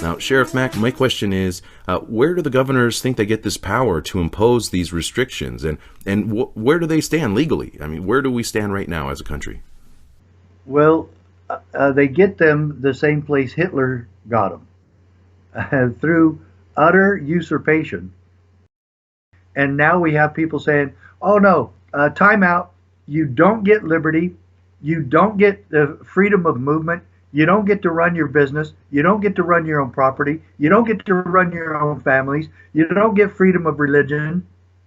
Now, Sheriff Mack, my question is, where do the governors think they get this power to impose these restrictions, and where do they stand legally? I mean, where do we stand right now as a country? Well, they get them the same place Hitler got them, through utter usurpation. And now we have people saying, oh no, time out. You don't get liberty. You don't get the freedom of movement. You don't get to run your business. You don't get to run your own property. You don't get to run your own families. You don't get freedom of religion.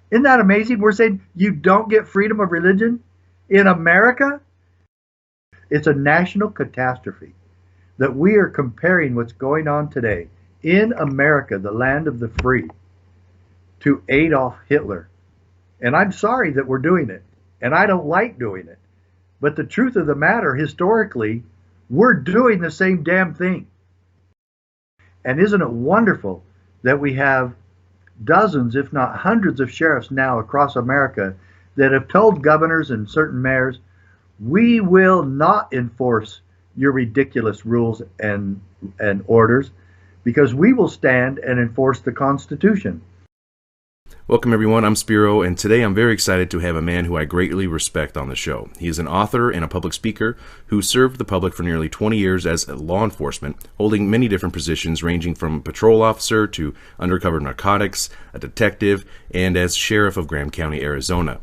Isn't that amazing? We're saying you don't get freedom of religion in America? It's a national catastrophe that we are comparing what's going on today in America, the land of the free, to Adolf Hitler. And I'm sorry that we're doing it, and I don't like doing it. But the truth of the matter, historically, we're doing the same damn thing. And isn't it wonderful that we have dozens, if not hundreds of sheriffs now across America that have told governors and certain mayors, we will not enforce your ridiculous rules and orders because we will stand and enforce the Constitution. Welcome everyone, I'm Spiro, and today I'm very excited to have a man who I greatly respect on the show. He is an author and a public speaker who served the public for nearly 20 years as law enforcement, holding many different positions ranging from patrol officer to undercover narcotics, a detective, and as sheriff of Graham County, Arizona.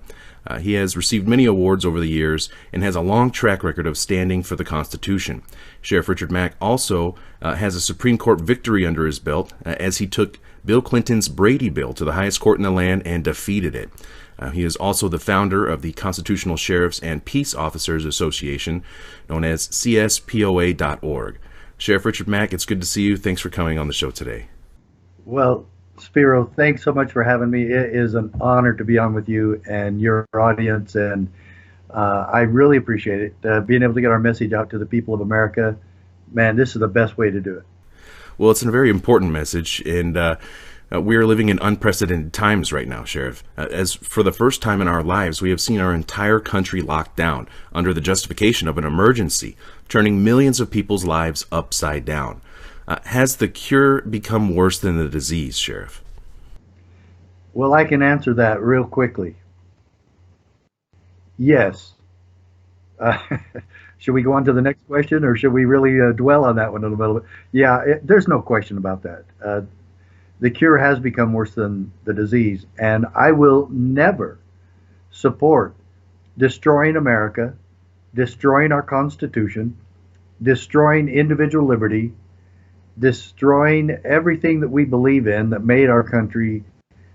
He has received many awards over the years and has a long track record of standing for the Constitution. Sheriff Richard Mack also has a Supreme Court victory under his belt as he took Bill Clinton's Brady Bill to the highest court in the land and defeated it. He is also the founder of the Constitutional Sheriffs and Peace Officers Association, known as CSPOA.org. Sheriff Richard Mack, it's good to see you. Thanks for coming on the show today. Well, Spiro, thanks so much for having me. It is an honor to be on with you and your audience, and I really appreciate it. Being able to get our message out to the people of America, man, this is the best way to do it. Well, it's a very important message, and we are living in unprecedented times right now, Sheriff. As for the first time in our lives, we have seen our entire country locked down under the justification of an emergency, turning millions of people's lives upside down. Has the cure become worse than the disease, Sheriff? Well, I can answer that real quickly. Yes. Should we go on to the next question, or should we really dwell on that one a little bit? Yeah, there's no question about that. The cure has become worse than the disease, and I will never support destroying America, destroying our Constitution, destroying individual liberty, destroying everything that we believe in that made our country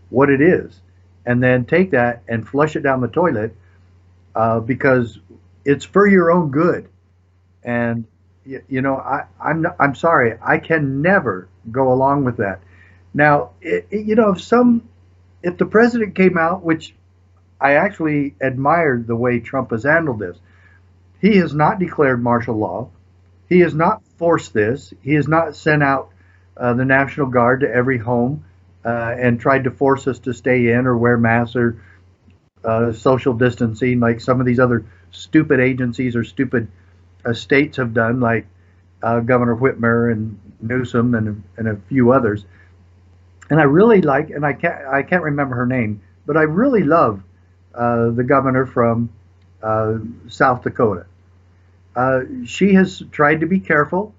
what it is, and then take that and flush it down the toilet because it's for your own good. And you know, I'm sorry, I can never go along with that. Now, you know, if the president came out, which I actually admired the way Trump has handled this, he has not declared martial law. He has not forced this. He has not sent out the National Guard to every home and tried to force us to stay in or wear masks or social distancing like some of these other stupid agencies or stupid states have done, like Governor Whitmer and Newsom and a few others. And I really like, and I can't remember her name, but I really love the governor from South Dakota. She has tried to be careful,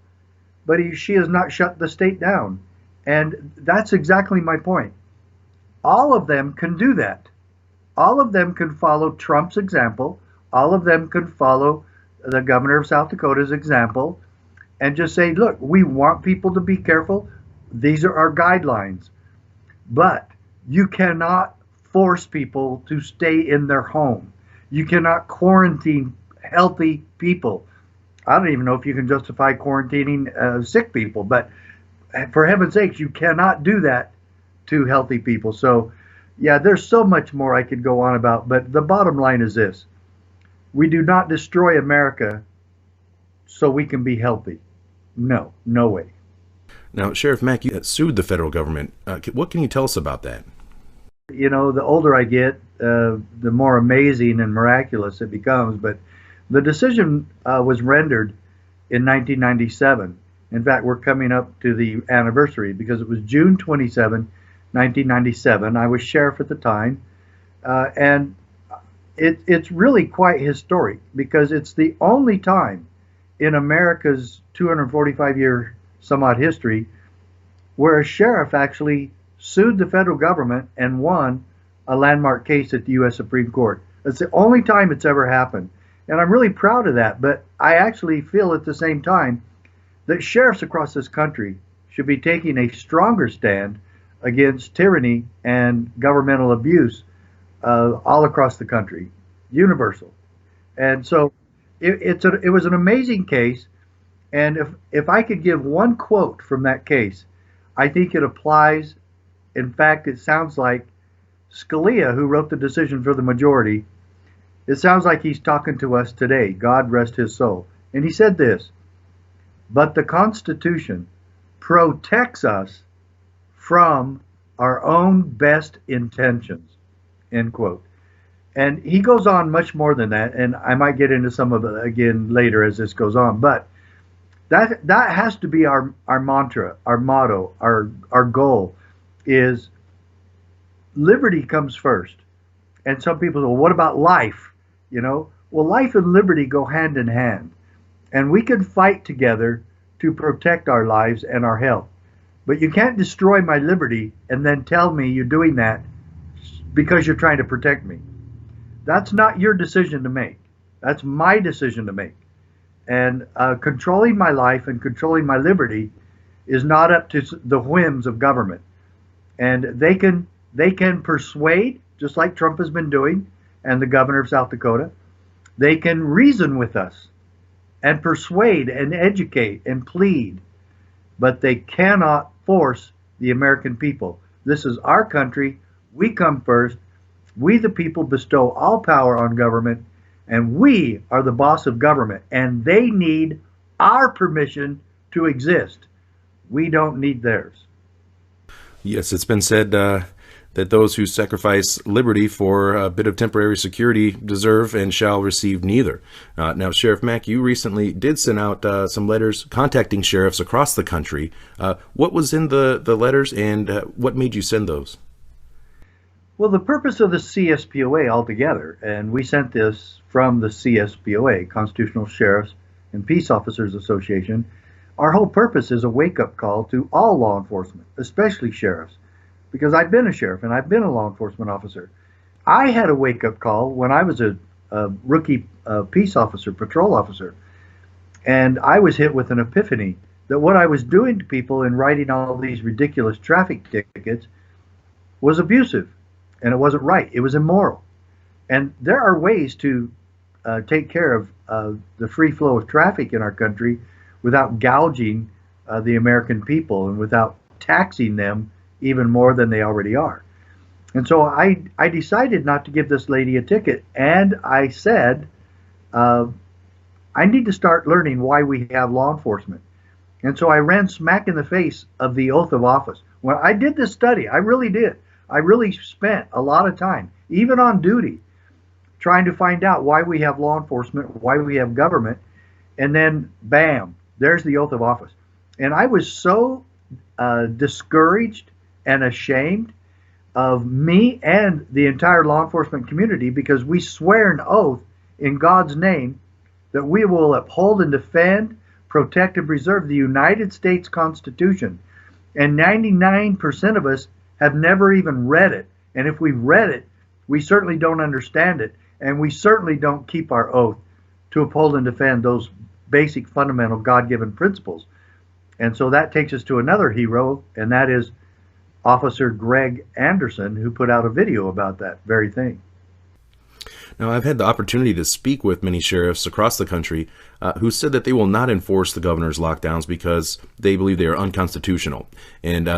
but she has not shut the state down. And that's exactly my point. All of them can do that. All of them can follow Trump's example. All of them can follow the governor of South Dakota's example and just say, look, we want people to be careful. These are our guidelines. But you cannot force people to stay in their home. You cannot quarantine healthy people. I don't even know if you can justify quarantining sick people, but for heaven's sakes, you cannot do that to healthy people. So, yeah, there's so much more I could go on about, but the bottom line is this. We do not destroy America so we can be healthy. No, no way. Now, Sheriff Mack, you sued the federal government. What can you tell us about that? You know, the older I get, the more amazing and miraculous it becomes. But the decision was rendered in 1997. In fact, we're coming up to the anniversary because it was June 27, 1997. I was sheriff at the time, and it's really quite historic because it's the only time in America's 245-year some odd history where a sheriff actually sued the federal government and won a landmark case at the U.S. Supreme Court. It's the only time it's ever happened. And I'm really proud of that. But I actually feel at the same time that sheriffs across this country should be taking a stronger stand against tyranny and governmental abuse all across the country, universal. And so it was an amazing case. And if I could give one quote from that case, I think it applies. In fact, it sounds like Scalia, who wrote the decision for the majority, it sounds like he's talking to us today. God rest his soul. And he said this, but the Constitution protects us from our own best intentions, end quote. And he goes on much more than that, and I might get into some of it again later as this goes on, but that has to be our mantra, our motto, our goal is liberty comes first. And some people say, well, what about life? You know, well, life and liberty go hand in hand. And we can fight together to protect our lives and our health. But you can't destroy my liberty and then tell me you're doing that because you're trying to protect me. That's not your decision to make. That's my decision to make. And controlling my life and controlling my liberty is not up to the whims of government. And they can persuade, just like Trump has been doing, and the governor of South Dakota. They can reason with us and persuade and educate and plead, but they cannot force the American people. This is our country. We come first. We, the people, bestow all power on government, and we are the boss of government, and they need our permission to exist. We don't need theirs. Yes, it's been said that those who sacrifice liberty for a bit of temporary security deserve and shall receive neither. Now, Sheriff Mack, you recently did send out some letters contacting sheriffs across the country. What was in the letters, and what made you send those? Well, the purpose of the CSPOA altogether, and we sent this from the CSPOA, Constitutional Sheriffs and Peace Officers Association, our whole purpose is a wake-up call to all law enforcement, especially sheriffs, because I've been a sheriff and I've been a law enforcement officer. I had a wake-up call when I was a rookie peace officer, patrol officer, and I was hit with an epiphany that what I was doing to people in writing all these ridiculous traffic tickets was abusive, and it wasn't right. It was immoral. And there are ways to take care of the free flow of traffic in our country without gouging the American people and without taxing them even more than they already are. And so I decided not to give this lady a ticket, and I said, I need to start learning why we have law enforcement. And so I ran smack in the face of the oath of office. When I did this study, I really did. I really spent a lot of time, even on duty, trying to find out why we have law enforcement, why we have government, and then bam, there's the oath of office. And I was so discouraged and ashamed of me and the entire law enforcement community because we swear an oath in God's name that we will uphold and defend, protect, and preserve the United States Constitution. And 99% of us have never even read it. And if we've read it, we certainly don't understand it. And we certainly don't keep our oath to uphold and defend those basic fundamental God-given principles. And so that takes us to another hero, and that is Officer Greg Anderson, who put out a video about that very thing. Now, I've had the opportunity to speak with many sheriffs across the country who said that they will not enforce the governor's lockdowns because they believe they are unconstitutional. And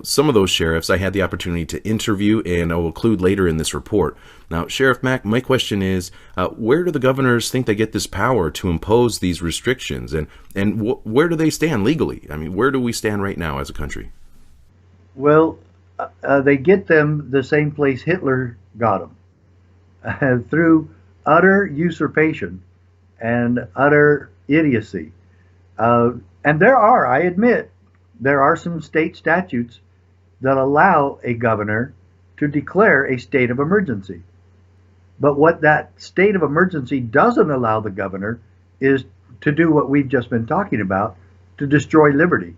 some of those sheriffs I had the opportunity to interview, and I will include later in this report. Now, Sheriff Mack, my question is, where do the governors think they get this power to impose these restrictions, and where do they stand legally? I mean, where do we stand right now as a country? Well, they get them the same place Hitler got them, through utter usurpation and utter idiocy. And I admit, there are some state statutes that allow a governor to declare a state of emergency. But what that state of emergency doesn't allow the governor is to do what we've just been talking about, to destroy liberty.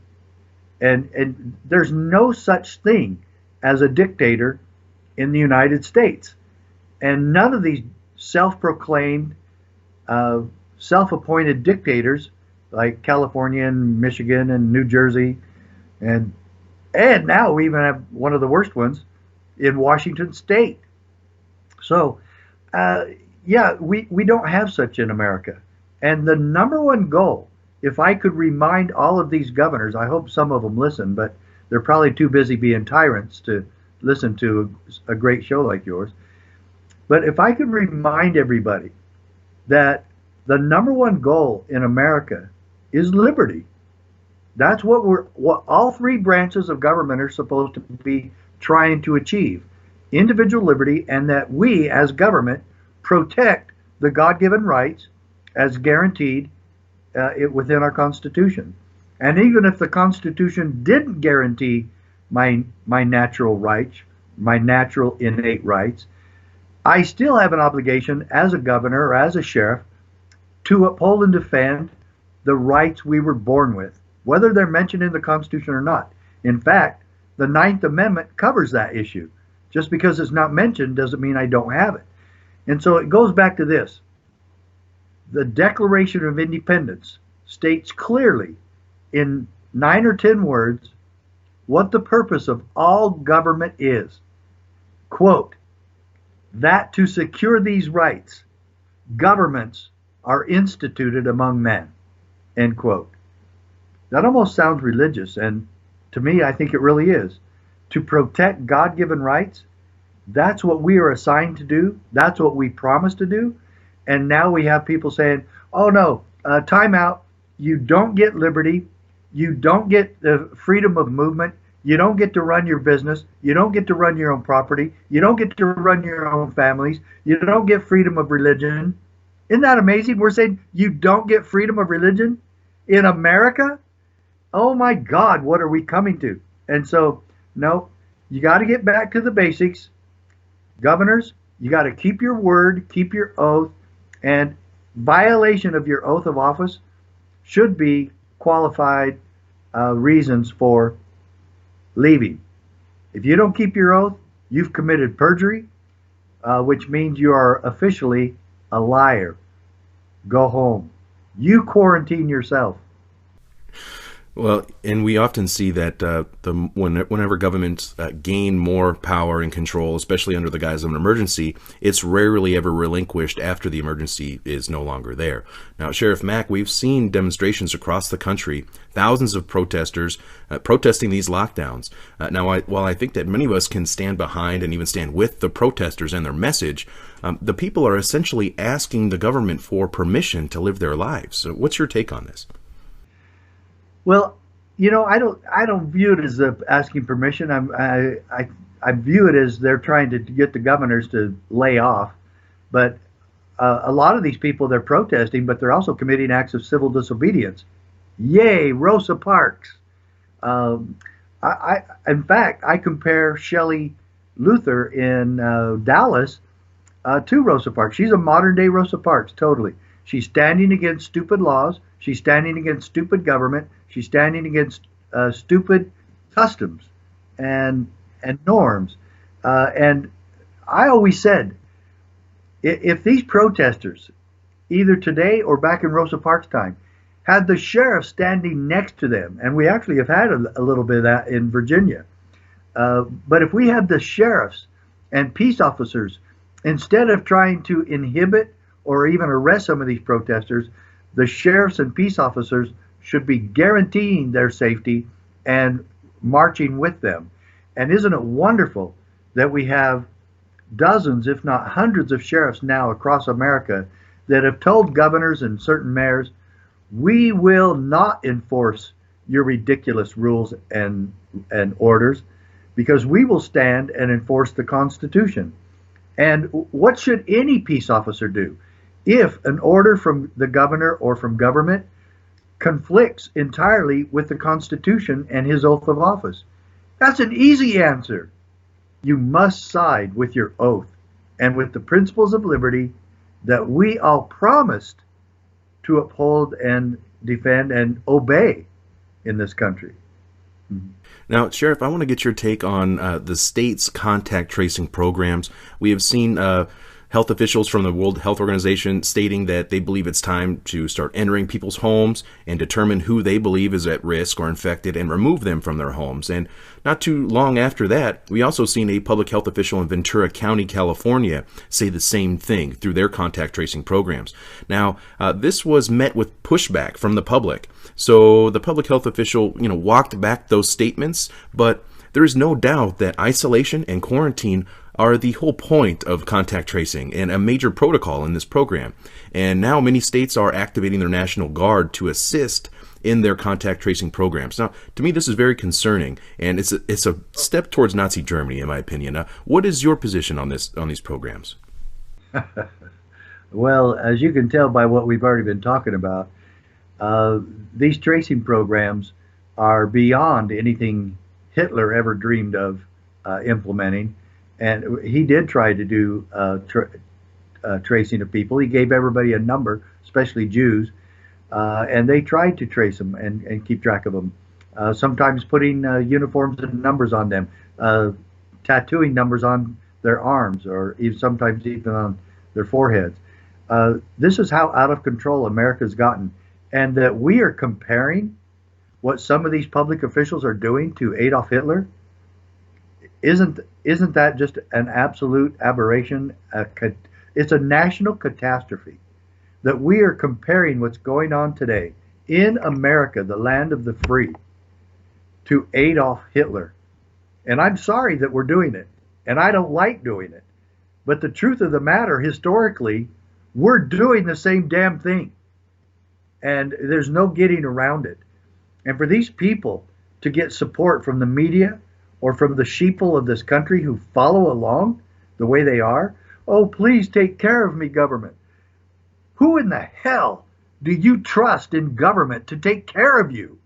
And there's no such thing as a dictator in the United States. And none of these self-proclaimed, self-appointed dictators like California and Michigan and New Jersey, and now we even have one of the worst ones in Washington State. So, yeah, we don't have such in America. And the number one goal, if I could remind all of these governors, I hope some of them listen, but they're probably too busy being tyrants to listen to a great show like yours. But if I could remind everybody that the number one goal in America is liberty. That's what all three branches of government are supposed to be trying to achieve. Individual liberty, and that we as government protect the God-given rights as guaranteed within our Constitution. And even if the Constitution didn't guarantee my natural rights, my natural innate rights, I still have an obligation as a governor or as a sheriff to uphold and defend the rights we were born with, whether they're mentioned in the Constitution or not. In fact, the Ninth Amendment covers that issue. Just because it's not mentioned doesn't mean I don't have it. And so it goes back to this. The Declaration of Independence states clearly in 9 or 10 words what the purpose of all government is. Quote, that to secure these rights, governments are instituted among men. End quote. That almost sounds religious, and to me, I think it really is. To protect God-given rights, that's what we are assigned to do. That's what we promised to do. And now we have people saying, oh no, time out. You don't get liberty. You don't get the freedom of movement. You don't get to run your business. You don't get to run your own property. You don't get to run your own families. You don't get freedom of religion. Isn't that amazing? We're saying you don't get freedom of religion in America? Oh my God, what are we coming to? And so, no, you got to get back to the basics. Governors, you got to keep your word, keep your oath, and violation of your oath of office should be qualified reasons for leaving. If you don't keep your oath, you've committed perjury, which means you are officially a liar. Go home. You quarantine yourself. Well, and we often see that whenever governments gain more power and control, especially under the guise of an emergency, it's rarely ever relinquished after the emergency is no longer there. Now, Sheriff Mack, we've seen demonstrations across the country, thousands of protesters protesting these lockdowns. While I think that many of us can stand behind and even stand with the protesters and their message, the people are essentially asking the government for permission to live their lives. So what's your take on this? Well, I don't view it as asking permission. I view it as they're trying to get the governors to lay off. But a lot of these people, they're protesting, but they're also committing acts of civil disobedience. Yay, Rosa Parks. In fact, I compare Shelley Luther in Dallas to Rosa Parks. She's a modern day Rosa Parks, totally. She's standing against stupid laws. She's standing against stupid government. She's standing against stupid customs and norms. And I always said, if these protesters, either today or back in Rosa Parks' time, had the sheriff standing next to them, and we actually have had a little bit of that in Virginia, but if we had the sheriffs and peace officers, instead of trying to inhibit or even arrest some of these protesters, the sheriffs and peace officers should be guaranteeing their safety and marching with them. And isn't it wonderful that we have dozens, if not hundreds of sheriffs now across America that have told governors and certain mayors, we will not enforce your ridiculous rules and orders because we will stand and enforce the Constitution. And what should any peace officer do? If an order from the governor or from government conflicts entirely with the Constitution and his oath of office? That's an easy answer. You must side with your oath and with the principles of liberty that we all promised to uphold and defend and obey in this country. Now, Sheriff, I want to get your take on the state's contact tracing programs. We have seen health officials from the World Health Organization stating that they believe it's time to start entering people's homes and determine who they believe is at risk or infected and remove them from their homes. And not too long after that, we also seen a public health official in Ventura County, California, say the same thing through their contact tracing programs. Now, this was met with pushback from the public. So the public health official, walked back those statements, but there is no doubt that isolation and quarantine are the whole point of contact tracing and a major protocol in this program. And now many states are activating their National Guard to assist in their contact tracing programs. Now, to me, this is very concerning, and it's a step towards Nazi Germany, in my opinion. What is your position on these programs? Well, as you can tell by what we've already been talking about, these tracing programs are beyond anything Hitler ever dreamed of implementing. And he did try to do tracing of people. He gave everybody a number, especially Jews, and they tried to trace them and keep track of them. Sometimes putting uniforms and numbers on them, tattooing numbers on their arms, or sometimes even on their foreheads. This is how out of control America's gotten. And that we are comparing what some of these public officials are doing to Adolf Hitler. Isn't that just an absolute aberration? It's a national catastrophe that we are comparing what's going on today in America, the land of the free, to Adolf Hitler. And I'm sorry that we're doing it, and I don't like doing it. But the truth of the matter, historically, we're doing the same damn thing. And there's no getting around it. And for these people to get support from the media or from the sheeple of this country who follow along the way they are, oh, please take care of me, government. Who in the hell do you trust in government to take care of you?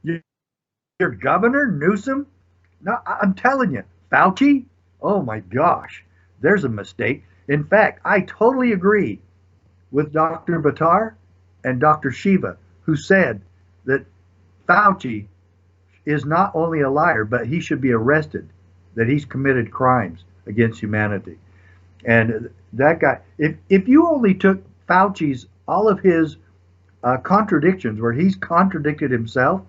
Your governor, Newsom? No, I'm telling you, Fauci? Oh my gosh, there's a mistake. In fact, I totally agree with Dr. Buttar and Dr. Shiva, who said that Fauci is not only a liar, but he should be arrested, that he's committed crimes against humanity. And that guy, if you only took Fauci's, all of his contradictions, where he's contradicted himself,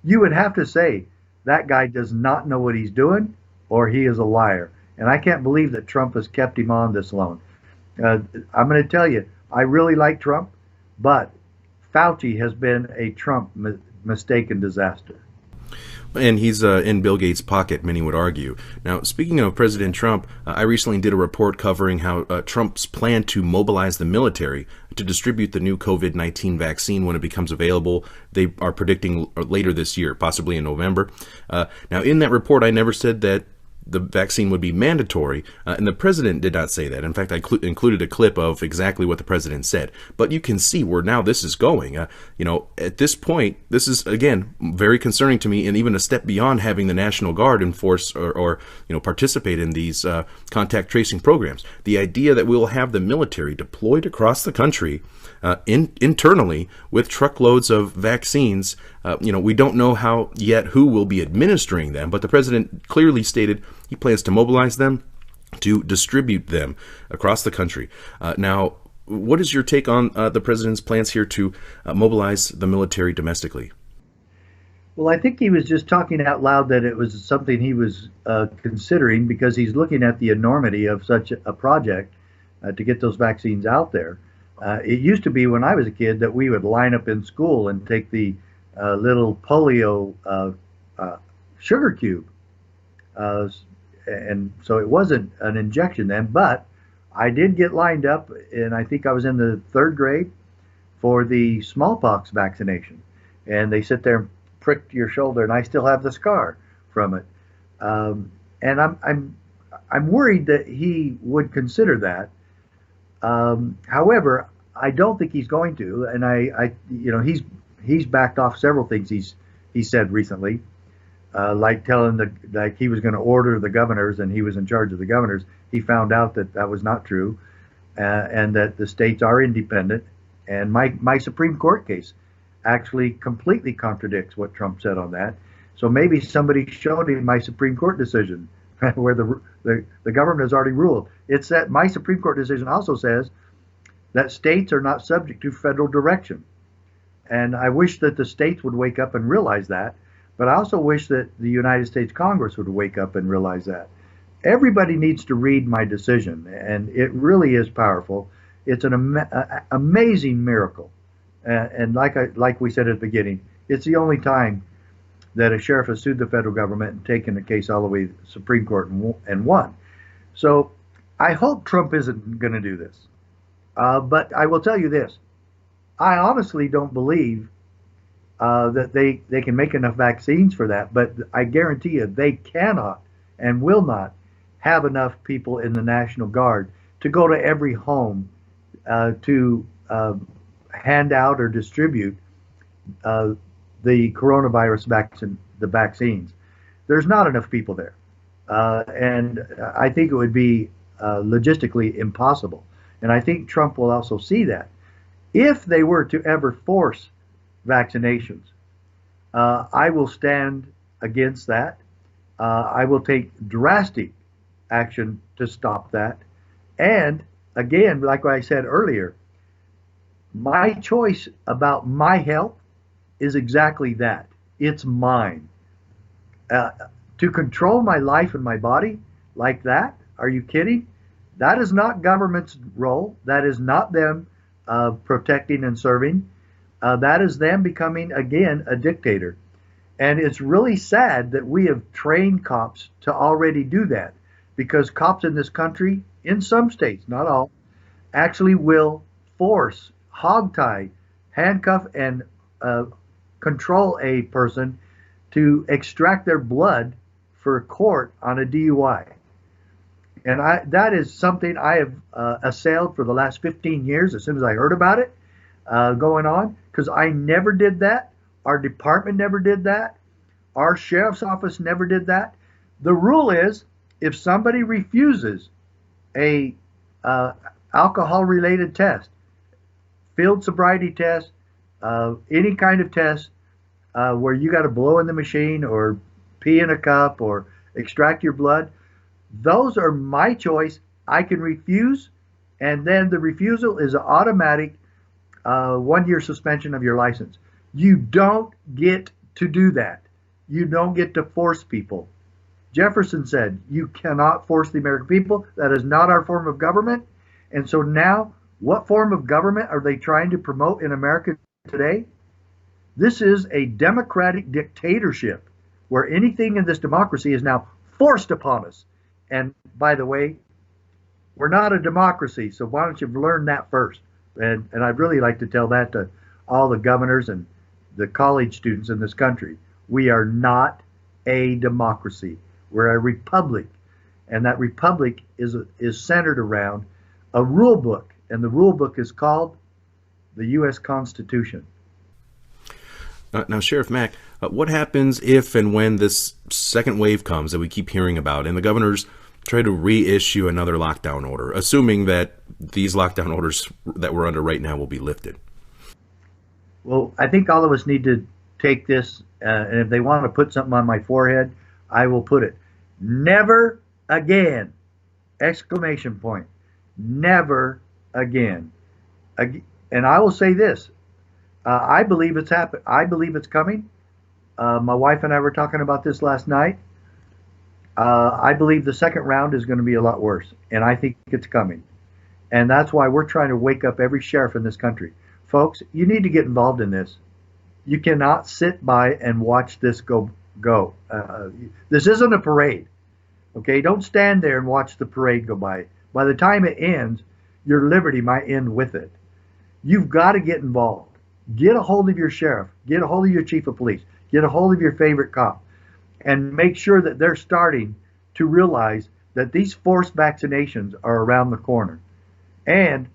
you would have to say that guy does not know what he's doing, or he is a liar. And I can't believe that Trump has kept him on this long. I'm going to tell you, I really like Trump, but Fauci has been a Trump mistake and disaster. And he's in Bill Gates' pocket, many would argue. Now, speaking of President Trump, I recently did a report covering how Trump's plan to mobilize the military to distribute the new COVID-19 vaccine when it becomes available. They are predicting later this year, possibly in November. Now, in that report, I never said that the vaccine would be mandatory, and the president did not say that. In fact, I included a clip of exactly what the president said. But you can see where now this is going. At this point, this is, again, very concerning to me, and even a step beyond having the National Guard enforce or participate in these contact tracing programs. The idea that we will have the military deployed across the country internally with truckloads of vaccines. We don't know how yet who will be administering them, but the president clearly stated he plans to mobilize them to distribute them across the country. Now, what is your take on the president's plans here to mobilize the military domestically? Well, I think he was just talking out loud that it was something he was considering, because he's looking at the enormity of such a project to get those vaccines out there. It used to be when I was a kid that we would line up in school and take the little polio sugar cube. And so it wasn't an injection then, but I did get lined up, and I think I was in the 3rd grade, for the smallpox vaccination. And they sit there and prick your shoulder, and I still have the scar from it. And I'm worried that he would consider that. However, I don't think he's going to, and he's he's backed off several things he said recently, like like he was going to order the governors and he was in charge of the governors. He found out that that was not true, and that the states are independent. And my Supreme Court case actually completely contradicts what Trump said on that. So maybe somebody showed him my Supreme Court decision where the government has already ruled. It's that my Supreme Court decision also says that states are not subject to federal direction. And I wish that the states would wake up and realize that. But I also wish that the United States Congress would wake up and realize that. Everybody needs to read my decision, and it really is powerful. It's an amazing miracle. And like we said at the beginning, it's the only time that a sheriff has sued the federal government and taken the case all the way to the Supreme Court and won. So I hope Trump isn't going to do this. But I will tell you this. I honestly don't believe that they can make enough vaccines for that. But I guarantee you they cannot and will not have enough people in the National Guard to go to every home to hand out or distribute the coronavirus vaccines. There's not enough people there. And I think it would be logistically impossible. And I think Trump will also see that. If they were to ever force vaccinations, I will stand against that. I will take drastic action to stop that. And again, like I said earlier, my choice about my health is exactly that. It's mine. To control my life and my body like that, are you kidding? That is not government's role. That is not them protecting and serving. That is them becoming, again, a dictator. And it's really sad that we have trained cops to already do that, because cops in this country, in some states, not all, actually will force, hogtie, handcuff, and control a person to extract their blood for court on a DUI. And that is something I have assailed for the last 15 years as soon as I heard about it going on, because I never did that. Our department never did that. Our sheriff's office never did that. The rule is, if somebody refuses a alcohol-related test, field sobriety test, any kind of test where you got to blow in the machine or pee in a cup or extract your blood, those are my choice. I can refuse, and then the refusal is an automatic 1-year suspension of your license. You don't get to do that. You don't get to force people. Jefferson said, you cannot force the American people. That is not our form of government. And so now, what form of government are they trying to promote in America today? This is a democratic dictatorship where anything in this democracy is now forced upon us. And by the way, we're not a democracy, so why don't you learn that first? And I'd really like to tell that to all the governors and the college students in this country. We are not a democracy. We're a republic. And that republic is centered around a rule book. And the rule book is called the U.S. Constitution. Now, Sheriff Mack, what happens if and when this second wave comes that we keep hearing about and the governors try to reissue another lockdown order, assuming that these lockdown orders that we're under right now will be lifted? Well, I think all of us need to take this, and if they want to put something on my forehead, I will put it. Never again! Exclamation point. Never again. And I will say this. I believe it's happened. I believe it's coming. My wife and I were talking about this last night. I believe the second round is going to be a lot worse, and I think it's coming. And that's why we're trying to wake up every sheriff in this country. Folks, you need to get involved in this. You cannot sit by and watch this go. This isn't a parade. Okay, don't stand there and watch the parade go by. By the time it ends, your liberty might end with it. You've got to get involved. Get a hold of your sheriff. Get a hold of your chief of police. Get a hold of your favorite cop. And make sure that they're starting to realize that these forced vaccinations are around the corner. And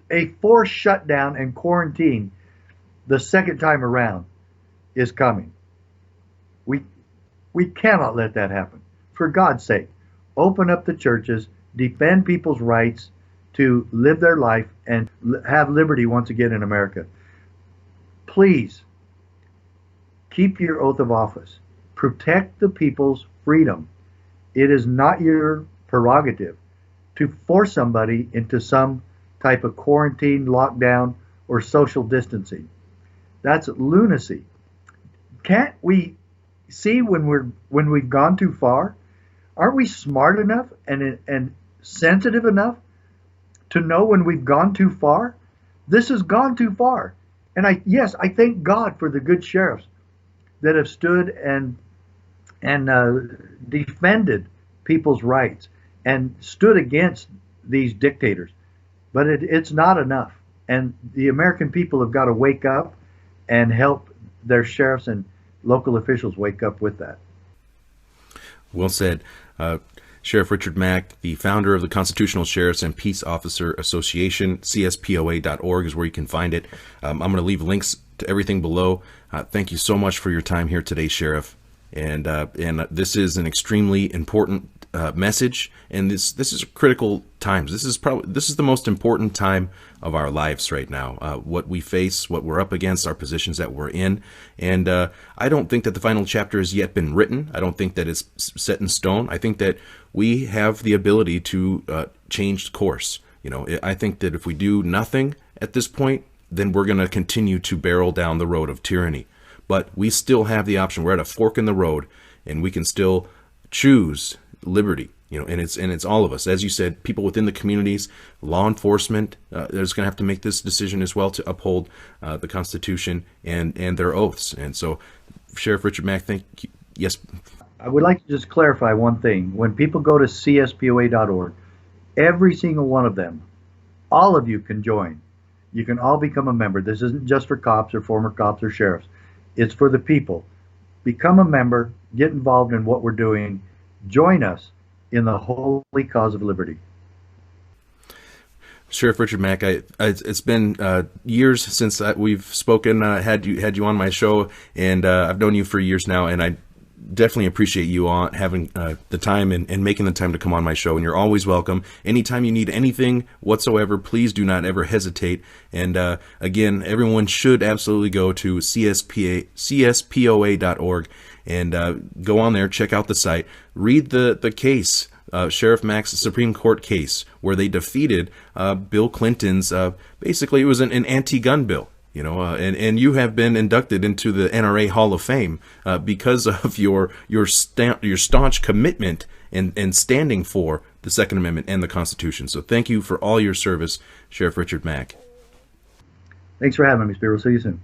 a forced shutdown and quarantine the second time around is coming. We cannot let that happen. For God's sake, open up the churches, defend people's rights to live their life and have liberty once again in America. Please keep your oath of office. Protect the people's freedom. It is not your prerogative to force somebody into some type of quarantine, lockdown, or social distancing. That's lunacy. Can't we see when we've gone too far? Aren't we smart enough and sensitive enough to know when we've gone too far? This has gone too far. And I thank God for the good sheriffs that have stood and defended people's rights and stood against these dictators. But it's not enough. And the American people have got to wake up and help their sheriffs and local officials wake up with that. Well said. Sheriff Richard Mack, the founder of the Constitutional Sheriffs and Peace Officer Association, CSPOA.org is where you can find it. I'm going to leave links to everything below. Thank you so much for your time here today, Sheriff. And this is an extremely important message, and this is critical times. This is the most important time of our lives right now. What we face, what we're up against, our positions that we're in, and I don't think that the final chapter has yet been written. I don't think that it's set in stone. I think that we have the ability to change course. You know, I think that if we do nothing at this point, then we're going to continue to barrel down the road of tyranny. But we still have the option. We're at a fork in the road, and we can still choose liberty. You know, and it's all of us, as you said, people within the communities, law enforcement. There's going to have to make this decision as well to uphold the Constitution and their oaths. And so, Sheriff Richard Mack, thank you. Yes. I would like to just clarify one thing. When people go to CSPOA.org, every single one of them, all of you can join. You can all become a member. This isn't just for cops or former cops or sheriffs. It's for the people. Become a member, get involved in what we're doing, join us in the holy cause of liberty. Sheriff Richard Mack, it's been years since we've spoken, had you on my show, and I've known you for years now, and I definitely appreciate you having the time and making the time to come on my show, and you're always welcome. Anytime you need anything whatsoever, please do not ever hesitate. And again, everyone should absolutely go to CSPOA.org and go on there, check out the site, read the case, Sheriff Mack's Supreme Court case, where they defeated Bill Clinton's, basically it was an anti-gun bill. You know, and you have been inducted into the NRA Hall of Fame because of your staunch commitment and standing for the Second Amendment and the Constitution. So thank you for all your service, Sheriff Richard Mack. Thanks for having me, Spiro. See you soon.